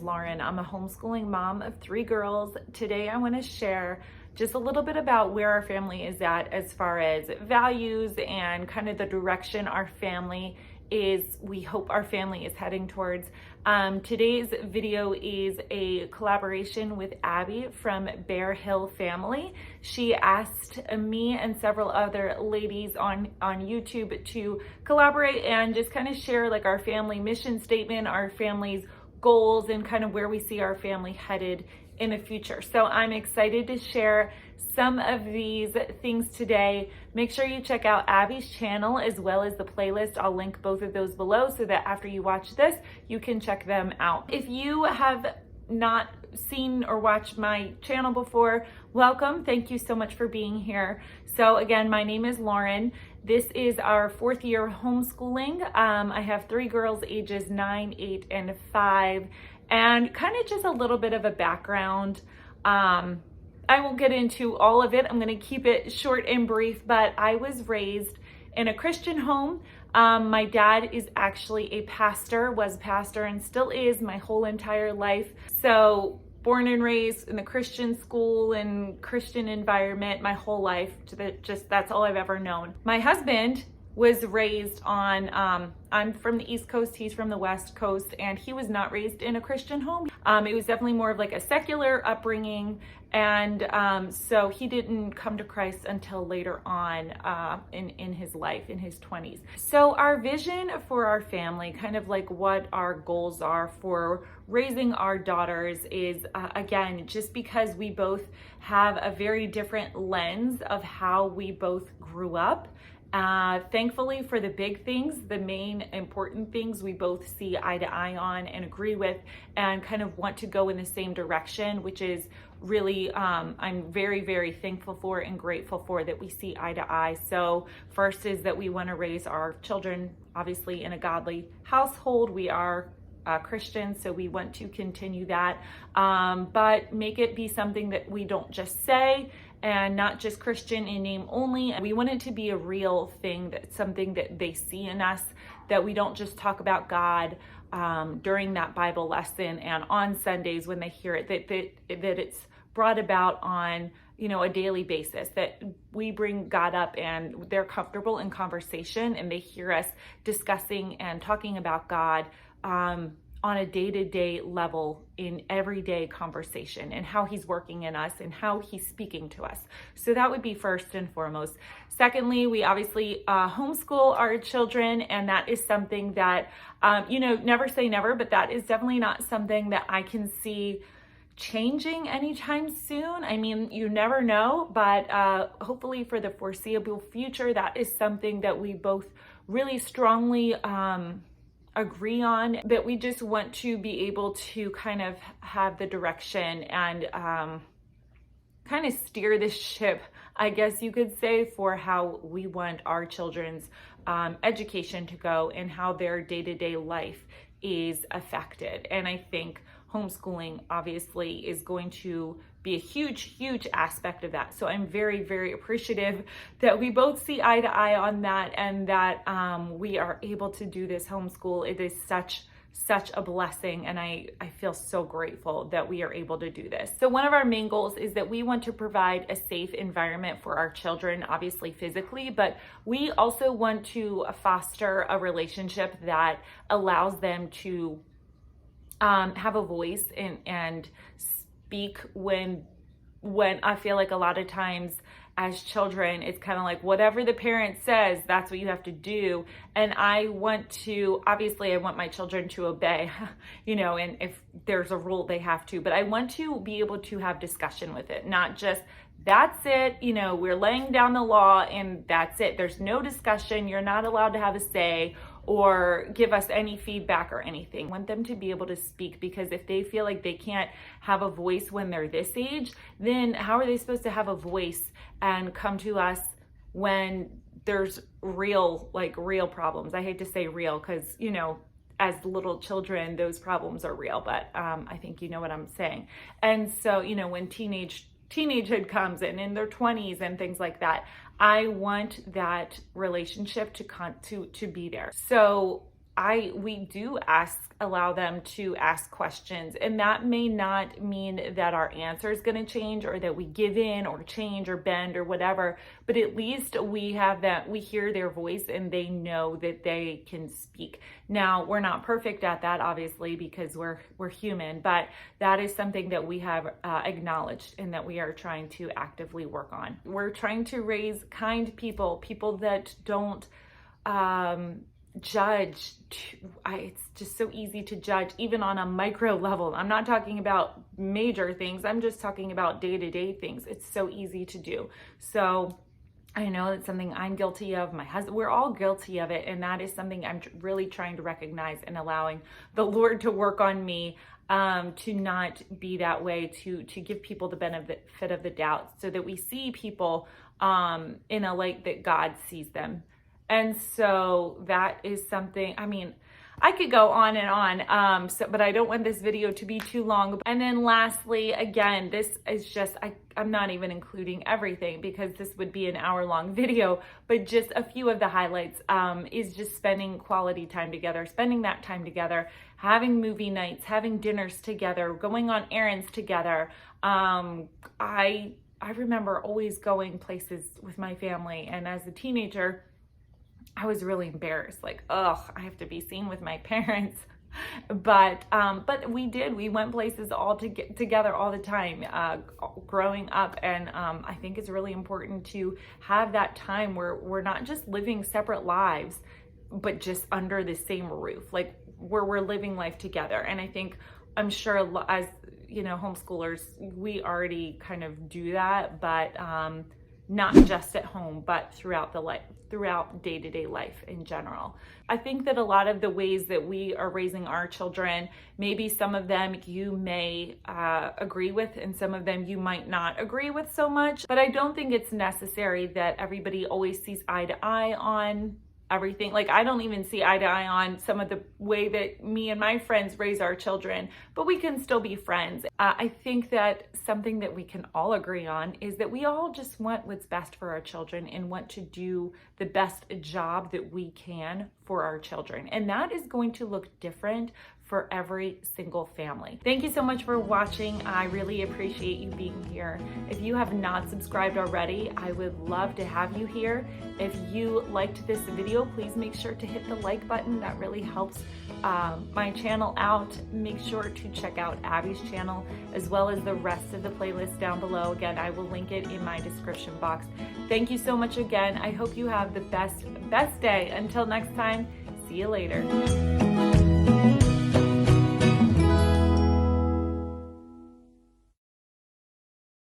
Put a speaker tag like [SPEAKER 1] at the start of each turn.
[SPEAKER 1] Lauren. I'm a homeschooling mom of 3 girls. Today I want to share just a little bit about where our family is at as far as values and kind of the direction our family is, we hope our family is heading towards. Today's video is a collaboration with Abby from Bear Hill Family. She asked me and several other ladies on YouTube to collaborate and just kind of share like our family mission statement, our family's goals, and kind of where we see our family headed in the future. So I'm excited to share some of these things today. Make sure you check out Abby's channel as well as the playlist. I'll link both of those below so that after you watch this, you can check them out. If you have not seen or watched my channel before, welcome. Thank you so much for being here. So again, my name is Lauren. This is our 4th year of homeschooling. I have 3 girls ages 9, 8, and 5. And kind of just a little bit of a background. I won't get into all of it. I'm going to keep it short and brief, but I was raised in a Christian home. My dad is actually a pastor, was pastor, and still is my whole entire life. So born and raised in the Christian school and Christian environment my whole life. That's all I've ever known. My husband was raised on, I'm from the East Coast, he's from the West Coast, and he was not raised in a Christian home. It was definitely more of like a secular upbringing, and so he didn't come to Christ until later on in his life, in his 20s. So our vision for our family, kind of like what our goals are for raising our daughters is, again, just because we both have a very different lens of how we both grew up. Thankfully for the big things, the main important things we both see eye to eye on and agree with and kind of want to go in the same direction, which is really, I'm very, very thankful for and grateful for that we see eye to eye. So first is that we want to raise our children, obviously in a godly household. We are Christians, so we want to continue that, but make it be something that we don't just say and not just Christian in name only. We want it to be a real thing, that's something that they see in us, that we don't just talk about God during that Bible lesson and on Sundays when they hear it, that it's brought about on, you know, a daily basis, that we bring God up and they're comfortable in conversation and they hear us discussing and talking about God on a day-to-day level in everyday conversation and how he's working in us and how he's speaking to us. So that would be first and foremost. Secondly, we obviously homeschool our children, and that is something that, you know, never say never, but that is definitely not something that I can see changing anytime soon. I mean, you never know, but hopefully for the foreseeable future, that is something that we both really strongly agree on, that we just want to be able to kind of have the direction and kind of steer the ship, I guess you could say, for how we want our children's education to go and how their day-to-day life is affected. And I think homeschooling obviously is going to be a huge, huge aspect of that. So I'm very, very appreciative that we both see eye to eye on that, and that we are able to do this homeschool. It is such a blessing, and I feel so grateful that we are able to do this. So one of our main goals is that we want to provide a safe environment for our children, obviously physically, but we also want to foster a relationship that allows them to have a voice and speak when I feel like a lot of times as children, it's kind of like whatever the parent says, that's what you have to do. And I want my children to obey, you know, and if there's a rule, they have to, but I want to be able to have discussion with it, not just that's it, you know, we're laying down the law and that's it. There's no discussion. You're not allowed to have a say or give us any feedback or anything. I want them to be able to speak, because if they feel like they can't have a voice when they're this age, then how are they supposed to have a voice and come to us when there's real problems? I hate to say real, because, you know, as little children, those problems are real, but I think you know what I'm saying. And so, you know, when teenagehood comes in their 20s and things like that, I want that relationship to be there. So we do allow them to ask questions, and that may not mean that our answer is going to change or that we give in or change or bend or whatever, but at least we hear their voice and they know that they can speak. Now, we're not perfect at that, obviously, because we're human, but that is something that we have acknowledged and that we are trying to actively work on. We're trying to raise kind people that don't judge. It's just so easy to judge, even on a micro level. I'm not talking about major things. I'm just talking about day-to-day things. It's so easy to do. So I know it's something I'm guilty of. My husband, we're all guilty of it. And that is something I'm really trying to recognize and allowing the Lord to work on me, to not be that way, to give people the benefit of the doubt so that we see people in a light that God sees them. And so that is something, I mean, I could go on and on, but I don't want this video to be too long. And then lastly, again, this is just, I'm not even including everything because this would be an hour-long video, but just a few of the highlights is just spending quality time together, spending that time together, having movie nights, having dinners together, going on errands together. I remember always going places with my family, and as a teenager, I was really embarrassed, like, I have to be seen with my parents. But we went places all together all the time, growing up. And I think it's really important to have that time where we're not just living separate lives, but just under the same roof, like where we're living life together. And I'm sure as, homeschoolers, we already kind of do that, but not just at home, but throughout day-to-day life in general. I think that a lot of the ways that we are raising our children, maybe some of them you may agree with and some of them you might not agree with so much, but I don't think it's necessary that everybody always sees eye to eye on everything. Like, I don't even see eye to eye on some of the way that me and my friends raise our children, but we can still be friends. I think that something that we can all agree on is that we all just want what's best for our children and want to do the best job that we can for our children. And that is going to look different for every single family. Thank you so much for watching. I really appreciate you being here. If you have not subscribed already, I would love to have you here. If you liked this video, please make sure to hit the like button. That really helps my channel out. Make sure to check out Abby's channel as well as the rest of the playlist down below. Again, I will link it in my description box. Thank you so much again. I hope you have the best day. Until next time, see you later.